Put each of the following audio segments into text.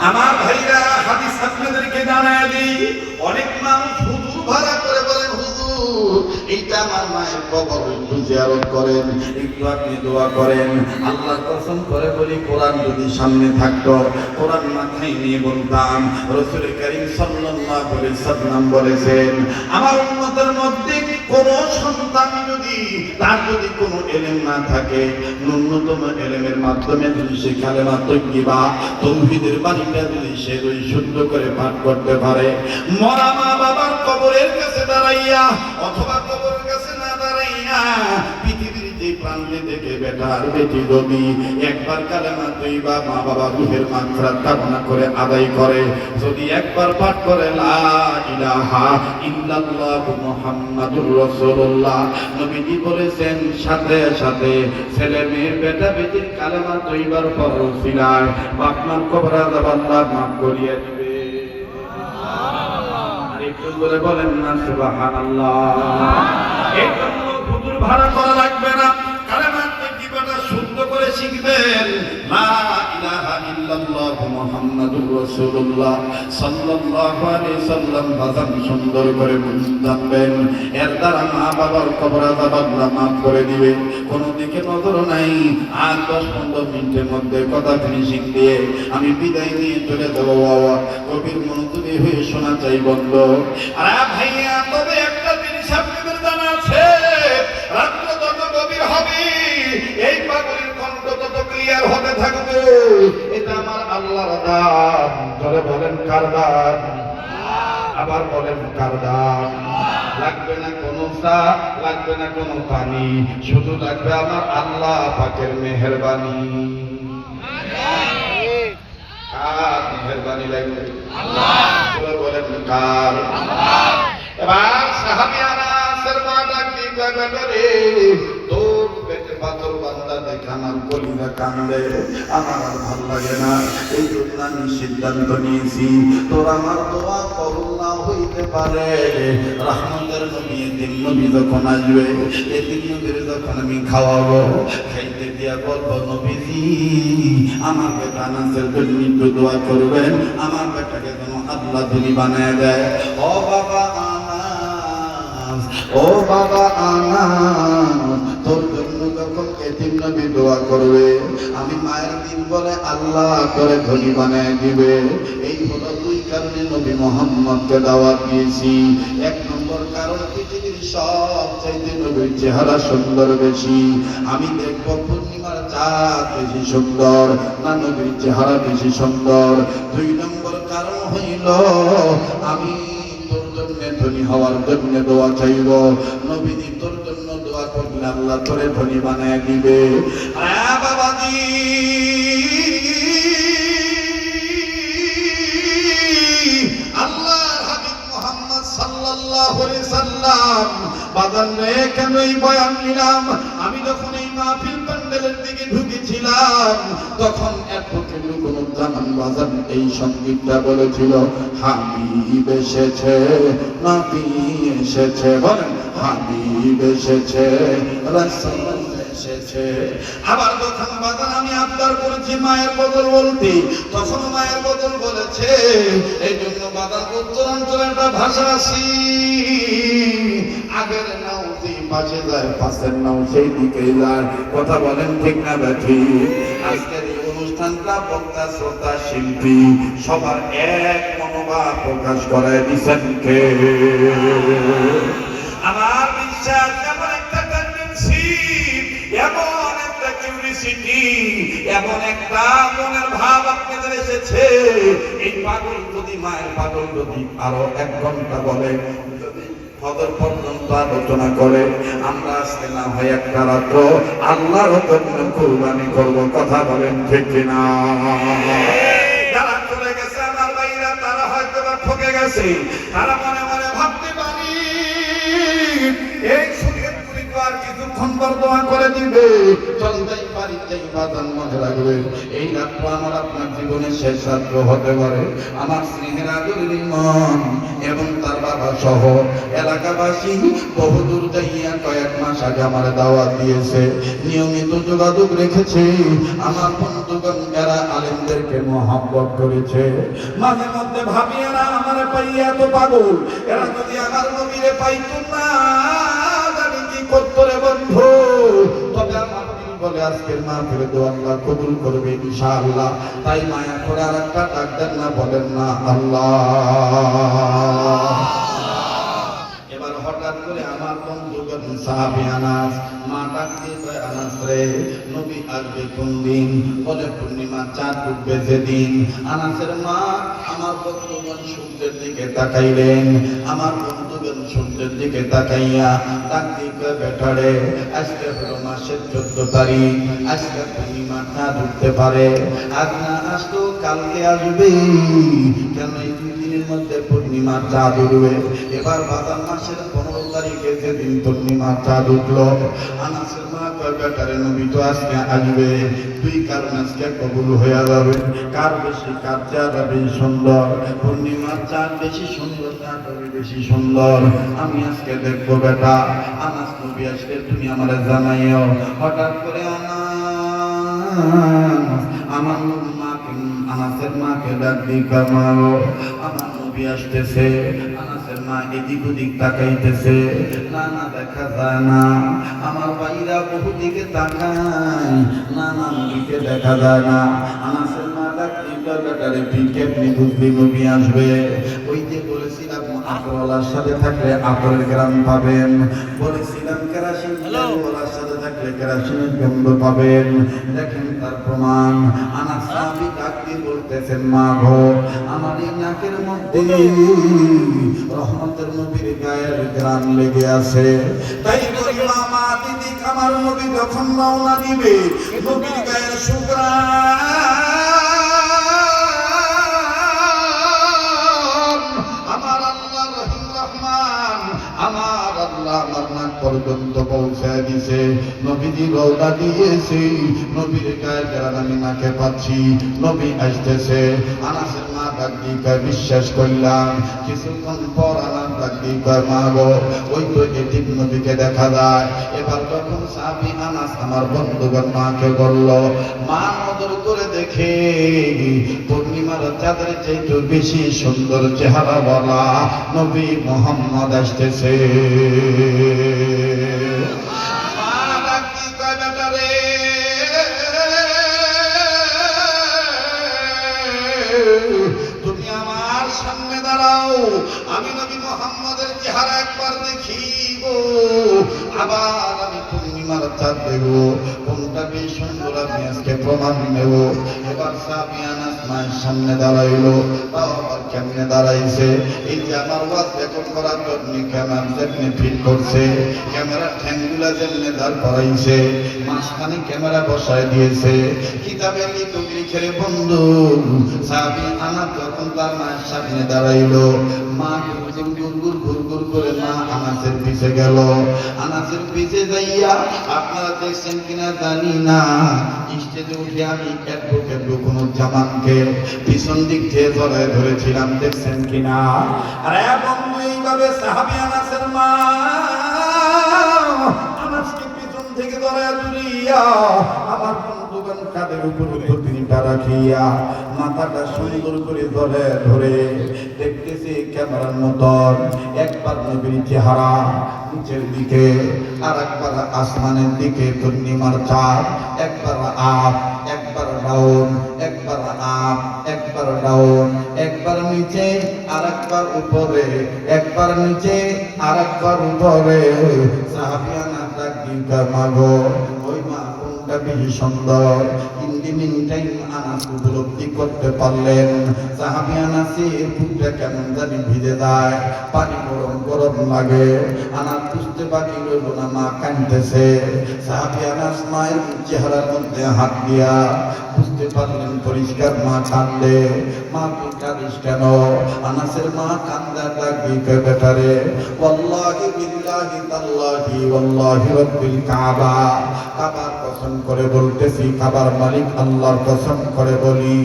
আমার ভাইরা হাদিস আপনাদেরকে জানায় দিই, অনেক মানুষ হুজুর ভাড়া করে বলেন হুজুর এইটা আমার মায়ের কবর, একটু জিয়ারত করেন, একটু আপনি দোয়া করেন। আল্লাহর কসম করে বলি, কোরআন যদি সামনে থাকতো, কোরআন মাথায় নিয়ে বলতাম রাসূল করিম সাল্লাল্লাহু আলাইহি ওয়াসাল্লাম বলেছেন, আমার উম্মতের মধ্যে কোন সন্তান যদি তার যদি কোনো ইলম না থাকে, ন্যূনতম ইলমের মাধ্যমে যদি সে কালেমা তাইয়্যিবা তাওহীদের বাণীটা যদি সে শুদ্ধ করে পাঠ করতে পারে, মরা মা বাবার কবরের কাছে দাঁড়াইয়া অথবা কবরের কাছে না দাঁড়াইয়া পৃথিবীর যে প্রান্তে থেকে বেটা আর বেটি যদি একবার কালেমা তাইয়্যিবা মা বাবার রূহের মাগফিরাত কামনা করে আদায় করে, যদি একবার পাঠ করে লা ইলাহা ইল্লাল্লাহ মুহাম্মাদুর রাসূলুল্লাহ, নবীজি বলেছেন সাথে সাথে ছেলে মেয়ের বেটা বেটির কালেমা তাইয়্যিবার পর উসিলায় বাপ মার কবর আযাব আল্লাহ মাফ করিয়ে দিবে। আর একটু বলে বলেন না সুবহানাল্লাহ। এই জন্য হুজুর ভাড়া করা লাগবে না, কালেমা তাইয়্যিবাটা শুদ্ধ করে শিখবেন, লা ইলাহা ইল্লাল্লাহ মুহাম্মাদুর রাসূলুল্লাহ সাল্লাল্লাহু আলাইহি সাল্লাম বাজান সুন্দর করে জানবেন, এর দ্বারা মা বাবার কবর আযাব আল্লাহ মাফ করে দিবে। কোন দিকে নজর নাই। আর 10-15 মিনিটের মধ্যে কথা ফিনিশিং দিয়ে আমি বিদায় নিয়ে চলে যাবো। বাবা কবির মনোযোগী হয়ে শোনা চাই বন্ধ। আরে ভাইয়া, তবে একটা জিনিস আপনাদের জানা আছে, রাত্র যত গভীর হবে এই পাগলের কণ্ঠ তত ক্লিয়ার হতে থাকবে। এটা আমার আল্লাহর দান। ধরে বলেন কার দান? আবার বলেন কার দান? লাগবে না কোনো চা, লাগবে না কোনো পানি, শুধু লাগবে আমার আল্লাহ পাকের মেহেরবানি। কার মেহেরবানি লাগবে? আল্লাহ। বলেন কার? আল্লাহ। এবার সাহাবী আনাসের মা ডাক দিয়ে কয়, রে তোর পেটে পাথর বান্দা দেখে আমার কলিজা কান্দে, আমার আর ভালো লাগে না। এই জন্য আমি সিদ্ধান্ত নিয়েছি, তোর আমার দোয়া কবুল না হইতে পারে। রহমতের নবী এতিম নবী যখন আসবে, এতিম নবীর যখন আমি খাওয়াবো, খাইতে দিয়া বলবো, নবীজি আমার বেটা আনাসের জন্য একটু দোয়া করবেন, আমার বেটাকে যেন আল্লাহ ধনী বানায় দেয়। ও বাবা আনাস, ও বাবা আনাস, তোর জন্য যখন এতিম নবী দোয়া করবে, আমি মায়ের দিন বলে আল্লাহ করে ধনী বানায় দিবে। এই হলো দুই কারণে নবী মুহাম্মদকে দাওয়াত দিয়েছি। এক নম্বর কারণ, পৃথিবীর সব চাইতে নবীর চেহারা সুন্দর বেশি। আমি দেখবো পূর্ণিমার চাঁদ বেশি সুন্দর না নবীর চেহারা বেশি সুন্দর। দুই নম্বর কারণ হইল, আমি তোর জন্য ধনী হওয়ার জন্য দোয়া চাইব। নবীজি তোর জন্য দোয়া করলে আল্লাহ তোরে ধনী বানায় দিবে। বাবাজি, আল্লাহর হাবিব মুহাম্মদ সাল্লাল্লাহু আলাইহি সাল্লাম বাজান রে, কেন এই বয়ান নিলাম? আমি যখন এই মাহফিল প্যান্ডেলের দিকে ঢুকেছিলাম, তখন অ্যাডভোকেট লুকুনুজ্জামান বাজান এই সঙ্গীতটা বলেছিল, হাবিব এসেছে, নবী এসেছে, বলেন হাবিব এসেছে, রাসূল এসেছে। আবার যখন বাজান আমি আবদার করেছি মায়ের বদল বলতে, তখন মায়ের বদল বলেছে। এই জন্য বাজান উত্তরাঞ্চলে একটা ভাষা আছে, আগের নাও যে পাশে যায়, পাশের নাও সেই দিকেই যায়। কথা বলেন ঠিক না ব্যাঠি? আজকের এই অনুষ্ঠানটা বক্তা শ্রোতা শিল্পী সবার এক মনোভাব প্রকাশ করায় দিচ্ছেন কে? আমার বিশ্বাস, এমন একটা টেন্ডেন্সি, এমন একটা কিউরিসিটি, এমন একটা মনের ভাব আপনাদের এসেছে। এই পাগল যদি, মায়ের পাগল যদি আরো 1 ঘন্টা বলে, ফজর পর্যন্ত আলোচনা করে, আমরা আজকে না হয় একটা রাত্র আল্লাহর জন্য কুরবানি করব। কথা বলেন ঠিক কিনা? যারা চলে গেছে আমার ভাইরা, তারা হয়তো বা ঠকে গেছে। তারা মনে মনে ভাবতে পারি এই সুখের পুরি তো আর কিছুক্ষণ পর দোয়া করে দিবে, চলতেই পারে বাড়িতেই বাজান মনে রাখবে এই রাত্র আমার আপনার জীবনের শেষ রাত্র হতে পারে। আমার স্নেহের আদরের মন এবং তার বাবা সহ এলাকাবাসী বহুদূর যাইয়া কয়েক মাস আগে আমার দাওয়াত দিয়েছে, নিয়মিত যোগাযোগ রেখেছে। আমার বন্ধুগণ এরা আলেমদেরকে মহব্বত করেছে। মাঝে মধ্যে ভাবি এরা আমার পাইয়া তো পাগল, এরা যদি আমার নবীরে পাইতো না জানি কি করতো রে বন্ধু। তবে আমার দিল বলে আজকের মাহফিলে তো আল্লাহ কবুল করবে ইনশাআল্লাহ। তাই মায়া করে আর একটা ডাক দেন না, বলেন না আল্লাহ। এবার হঠাৎ করে আমার বন্ধুগণ সাহাবী আনাস মা ডাক দিয়ে কয়, আনাস রে নবী আসবে কোন দিন? বলে পূর্ণিমা চাঁদ উঠবে যেদিন। আনাসের মা আমার বন্ধুগণ সূর্যের দিকে তাকাইলেন। আমার বন্ধুগণ সূর্যের দিকে তাকাইয়া ডাক দিয়ে কয়, বেটারে আজকে হলো মাসের 14 তারিখ, আজকে পূর্ণিমা চাঁদ উঠতে পারে, আজ না আসতো কালকে আসবে, কেন এই 2 দিনের মধ্যে পূর্ণিমা চাঁদ উঠবে। এবার বাজার মাসের 15 তারিখে যেদিন পূর্ণিমা চাঁদ উঠলো, আনাসের মা কয়, বেটারে নবী তো আজকে আসবে, 2 কারণ আজকে কবুল হয়ে যাবে। কার বেশি, কার চাঁদ বেশি সুন্দর? পূর্ণিমার চাঁদ বেশি সুন্দর, চাঁদ বেশি সুন্দর। আমি আজকে দেখবো বেটা। আনাস নবী আসলে তুমি আমারে জানাইও। হঠাৎ করে আমার মাকে, আনাসের মাকে ডাক দিয়ে কামাও, আমার নবী আসতেছে। আনাসের মা এদিক ওদিক তাকাইতেছে, না না দেখা যায় না। আমার ভাইরা বহু দিকে তাকায়, না না নবীকে দেখা যায় না। আনাসের মা ডাক দিয়ে বেটারে তুই কেমনি বুঝবি নবী আসবে? ওই যে বলেছিলাম আতরওয়ালার সাথে থাকলে আতরের গ্রাম পাবেন, বলেছিলাম কেরাসিন তেলওয়ালার সাথে থাকলে কেরাসিনের গন্ধ পাবেন। দেখেন তার প্রমাণ। আনাস সাহাবী ডাক দিয়ে বলতেছেন, মা গো আমার এই নাকের মধ্যে রহমতের নবীর গায়ের গ্রাম লেগে আছে। তাই বলি মামা দিদি, আমার নবী যখন রওনা দিবে নবীর গায়ের সুগ্রাণ আমার আল্লাহ রহিম রহমান, আমার আল্লাহ আমার নাক পর্যন্ত পৌঁছায় দিছে। নবীজি রওনা দিয়েছে, নবীর গায়ের গ্রাম আমি নাকে পাচ্ছি, নবী আসতেছে। আনাসের মা ডাক দিয়ে কয়, বিশ্বাস করলাম। কিছুক্ষণ পর আনাস ডাক দিয়ে কয়, মা গো ওই তো এতিম নবীকে দেখা যায়। এবার যখন সাহাবী আনাস আমার বন্ধুগণ মাকে বলল, মা নজর করে দেখে পূর্ণিমার চাঁদের চাইতে বেশি সুন্দর চেহারা বলা নবী মুহাম্মদ আসতেছে। মা ডাক দিয়ে কয়, বেটারে তুমি আমার সামনে দাঁড়াও, আমি নবী মুহাম্মদের চেহারা একবার দেখিব, আবার আমি পূর্ণিমার চাঁদ দেখব, কোনটা বেশি সুন্দর আমি আজকে প্রমাণ নেব। এবার সাহাবী আনাস মায়ের সামনে দাঁড়াইলো। তাও আবার কেমনে দাঁড়াইছে? এই যে আমার ওয়াজ রেকর্ড করার জন্য ক্যামেরা যেমনি ফিট করছে, ক্যামেরা ঠ্যাংগুলা যেমনি দাঁড় করাইছে, মাঝখানে ক্যামেরা বসায় দিয়েছে। কিতাবে লিখে বন্ধু সাহাবী আনাস যখন তার মায়ের সামনে দাঁড়াইলো, মা গুরগুর গুরগুর করে মা আনাসের পিছে গেল। আনাসের পিছে যাইয়া আপনারা দেখছেন কিনা জানি না, স্টেজে উঠে আমি কেটবো কেটবো কোন জামানকে পিছন দিক থেকে জড়ায় ধরেছিলাম, দেখছেন কিনা? আরে বন্ধু এইভাবে সাহাবী আনাসের মা আনাসকে পিছন থেকে জড়ায় ধরিয়া আমার বন্ধুগণ কাঁধের উপর তিনটা রাখিয়া মাথাটা সুন্দর করে ধরে দেখতেছি ক্যামেরার মতন একবার নবীর চেহারা নিচের দিকে, আর একবার আসমানের দিকে পূর্ণিমার চাঁদ, একবার আপ একবার ডাউন, একবার আপ একবার ডাউন, একবার নিচে আর একবার উপরে, একবার নিচে আর একবার উপরে। সাহাবী আনাস ডাক দিয়ে মাগো ওই মা কোনটা বেশি সুন্দর? আনাস উপলব্ধি করতে পারলেন সাহাবী আনাসের বুকটা কেমন জানি ভিজে যায়, পানি গরম গরম লাগে। আনাস বুঝতে বাকি রইল না, মা কাঁদতেছে। সাহাবী আনাস মায়ের চেহারার মধ্যে হাত দিয়া বুঝতে পারলেন পরিষ্কার মা কান্দে। মা তুই কাঁদিস কেন? আনাসের মা কান্দা ডাক দিয়ে বেটারে ওয়াল্লাহি বিল্লাহি তাল্লাহি ওয়াল্লাহি রাব্বিল কাবা, কাবার কসম করে বলতেছি, খাবার মালিক আল্লাহর কসম করে বলি,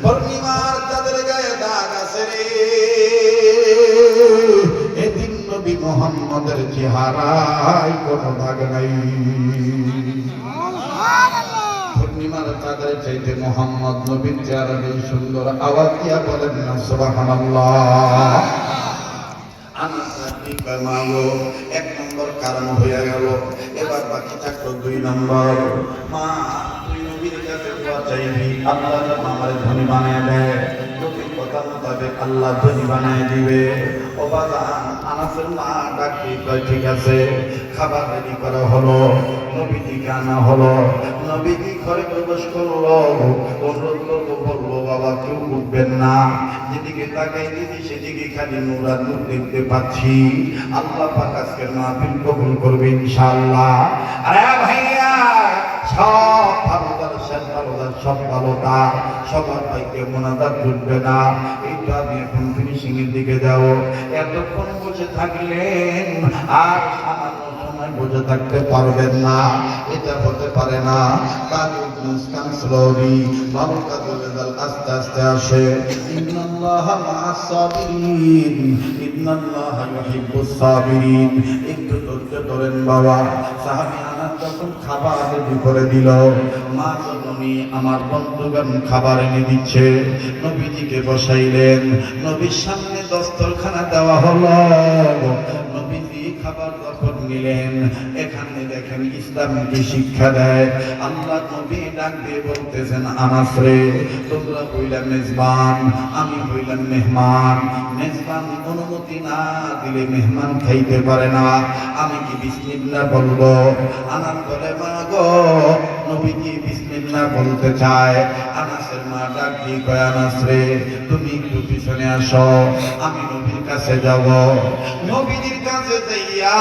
পূর্ণিমার চাঁদের গায়ে দাগ আছে রে। এদিন নবী মুহাম্মদের চেহারায় কোনো দাগ নাই। পূর্ণিমার চাঁদের চাইতে মুহাম্মদ নবীর চেহারা বেশ সুন্দর। আওয়াজ দিয়া বলেন না সুবহানাল্লাহ। এক নম্বর কারণ হয়ে গেল। এবার বাকি থাকলো 2 নম্বর। মা তুই নবীর কাছে দোয়া চাইবি, আল্লাহ যেন আমার ধনী বানিয়ে দেয়। নবীর কথা মোতাবেক আল্লাহ ধনী বানিয়ে দিবে। ও বাজান, আনাসের মা ডাকি কয় ঠিক আছে। খাবার রেডি করা হলো, নবীজিকে আনা হলো। নবীজি ঘরে প্রবেশ করলো। অনুরোধ করবো, বলবো বাবা কেউ উঠবেন না। যেদিকে তাকাই দিদি সেদিকে খালি নূর আর নূর দেখতে পাচ্ছি। আল্লাহ পাক আজকের মাহফিল কবুল করবে ইনশাআল্লাহ। আরে ভাইয়া, সব ভালোদার শেষ ভালোদার সব ভালোটা সবার ভাইকে মোনাজাত জুটবে না। এইটা আমি এখন ফিনিশিং এর দিকে যাও। এতক্ষণ বসে থাকলেন আর সামান্য সময় বসে থাকতে পারবেন না, এটা হতে পারে না। মুসকান স্লোলি বাবুর কাছে রেজাল্ট আস্তে আস্তে আসে। ইন্নাল্লাহ মা'আস সাবিরিন, ইন্নাল্লাহ ইউহিব্বুস সাবিরিন। একটু ধৈর্য ধরেন বাবা। সাহাবী আনাস যখন খাবার রেডি করে দিল, মা জননী আমার বন্ধুগণ খাবার এনে দিচ্ছে। নবীজিকে বসাইলেন। নবীর সামনে দস্তরখানা দেওয়া হলো। নবীজি খাবার যখন নিলেন, এখানে দেখেন ইসলাম কি শিক্ষা দেয়। আল্লাহ নবী ডাক দিয়ে বলতেছেন, আনাস রে, তোমরা হইলা মেজবান, আমি হইলাম মেহমান। মেজবান অনুমতি না দিলে মেহমান খাইতে পারে না। আমি কি বিসমিল্লাহ বলবো? আনাস বলে, মা গো, নবীজি বিসমিল্লাহ বলতে চায়। আনাসের মা ডাক দিয়ে কয়, আনাস রে, তুমি একটু পিছনে আসো, আমি নবীর কাছে যাব। নবীজির কাছে যাইয়া